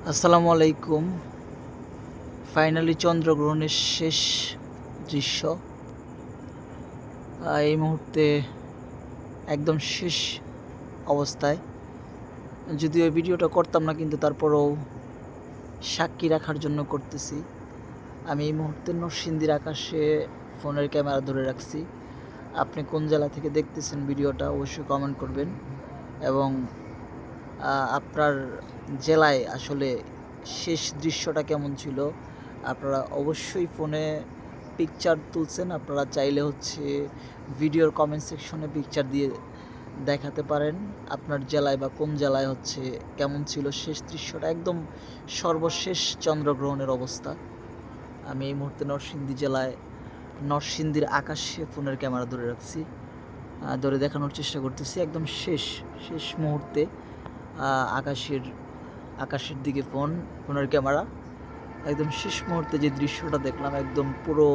আসসালামু আলাইকুম। ফাইনালি চন্দ্রগ্রহণের শেষ দৃশ্য এই মুহূর্তে একদম শেষ অবস্থায়। যদিও এই ভিডিওটা করতাম না, কিন্তু তারপরেও সাক্ষী রাখার জন্য করতেছি। আমি এই মুহূর্তে নরসিংদীর আকাশে ফোনের ক্যামেরা ধরে রাখছি। আপনি কোন জেলা থেকে দেখতেছেন ভিডিওটা অবশ্যই কমেন্ট করবেন, এবং আপনার জেলায় আসলে শেষ দৃশ্যটা কেমন ছিল আপনারা অবশ্যই ফোনে পিকচার তুলছেন। আপনারা চাইলে ভিডিওর কমেন্ট সেকশনে পিকচার দিয়ে দেখাতে পারেন আপনার জেলায় বা কোন জেলায় কেমন ছিল শেষ দৃশ্যটা, একদম সর্বশেষ চন্দ্রগ্রহণের অবস্থা। আমি এই মুহূর্তে নরসিংদী জেলায় নরসিংদীর আকাশে ফোনের ক্যামেরা ধরে রাখছি, ধরে দেখানোর চেষ্টা করতেছি একদম শেষ শেষ মুহূর্তে আকাশের দিকে ফোনের ক্যামেরা একদম শেষ মুহূর্তে যে দৃশ্যটা দেখলাম, একদম পুরো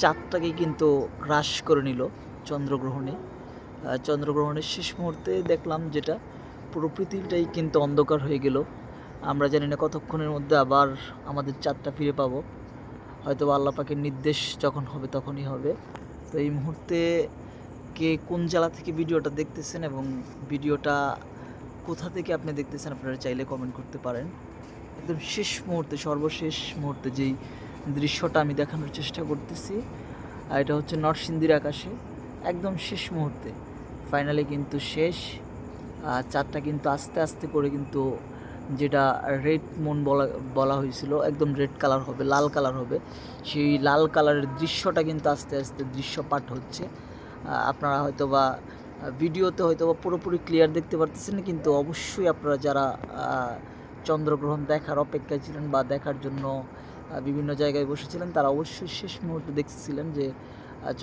চাঁদটাকে কিন্তু গ্রাস করে নিল চন্দ্রগ্রহণের শেষ মুহূর্তে দেখলাম যেটা, পুরো পৃথিবীটাই কিন্তু অন্ধকার হয়ে গেল। আমরা জানি না কতক্ষণের মধ্যে আবার আমাদের চাঁদটা ফিরে পাবো, হয়তো আল্লাহ পাকের নির্দেশ যখন হবে তখনই হবে। তো এই মুহূর্তে কে কোন জেলা থেকে ভিডিওটা দেখতেছেন এবং ভিডিওটা কোথা থেকে আপনি দেখতেছেন আপনারা চাইলে কমেন্ট করতে পারেন। একদম শেষ মুহূর্তে, সর্বশেষ মুহূর্তে যেই দৃশ্যটা আমি দেখানোর চেষ্টা করতেছি, এটা হচ্ছে নরসিংদীর আকাশে একদম শেষ মুহূর্তে ফাইনালি কিন্তু শেষ। চাঁদটা কিন্তু আস্তে আস্তে করে কিন্তু, যেটা রেড মুন বলা হয়েছিল, একদম রেড কালার হবে, লাল কালার হবে, সেই লাল কালারের দৃশ্যটা কিন্তু আস্তে আস্তে দৃশ্যপাট হচ্ছে। আপনারা হয়তোবা ভিডিওতে হয়তোবা পুরোপুরি ক্লিয়ার দেখতে পারতেছেন, কিন্তু অবশ্যই আপনারা যারা চন্দ্রগ্রহণ দেখার অপেক্ষায় ছিলেন বা দেখার জন্য বিভিন্ন জায়গায় বসেছিলেন, তারা অবশ্যই শেষ মুহূর্তে দেখছিলেন যে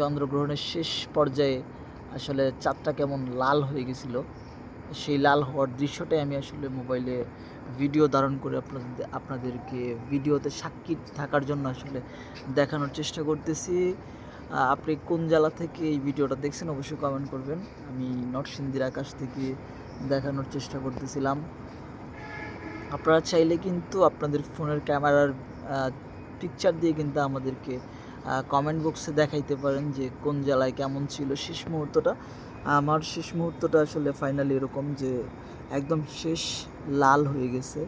চন্দ্রগ্রহণের শেষ পর্যায়ে আসলে চাঁদটা কেমন লাল হয়ে গেছিলো। সেই লাল হওয়ার দৃশ্যটাই আমি আসলে মোবাইলে ভিডিও ধারণ করে আপনাদেরকে ভিডিওতে সাক্ষী থাকার জন্য আসলে দেখানোর চেষ্টা করতেছি। আপনি কোন জেলা থেকে এই ভিডিওটা দেখছেন অবশ্যই কমেন্ট করবেন। আমি নরসিংদীর আকাশ থেকে দেখানোর চেষ্টা করতেছিলাম। আপনারা চাইলে কিন্তু আপনাদের ফোনের ক্যামেরার পিকচার দিয়ে কিন্তু আমাদেরকে কমেন্ট বক্সে দেখাইতে পারেন যে কোন জেলায় কেমন ছিল শেষ মুহূর্তটা। আমার শেষ মুহূর্তটা আসলে ফাইনালি এরকম যে একদম শেষ লাল হয়ে গেছে,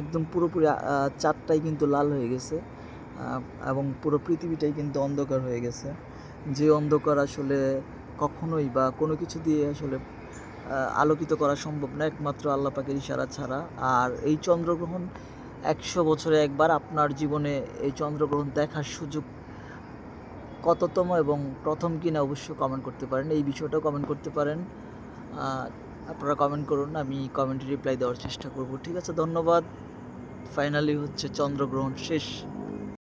একদম পুরোপুরি চাঁদটাই কিন্তু লাল হয়ে গেছে, এবং পুরো পৃথিবীটাই কিন্তু অন্ধকার হয়ে গেছে। যে অন্ধকার আসলে কখনোই বা কোনো কিছু দিয়ে আসলে আলোকিত করা সম্ভব না, একমাত্র আল্লাহ পাকের ইশারা ছাড়া। আর এই চন্দ্রগ্রহণ 100 বছরে একবার, আপনার জীবনে এই চন্দ্রগ্রহণ দেখার সুযোগ কততম এবং প্রথম কিনা অবশ্যই কমেন্ট করতে পারেন, এই বিষয়টাও কমেন্ট করতে পারেন। আপনারা কমেন্ট করুন, আমি কমেন্টে রিপ্লাই দেওয়ার চেষ্টা করব। ঠিক আছে, ধন্যবাদ। ফাইনালি চন্দ্রগ্রহণ শেষ।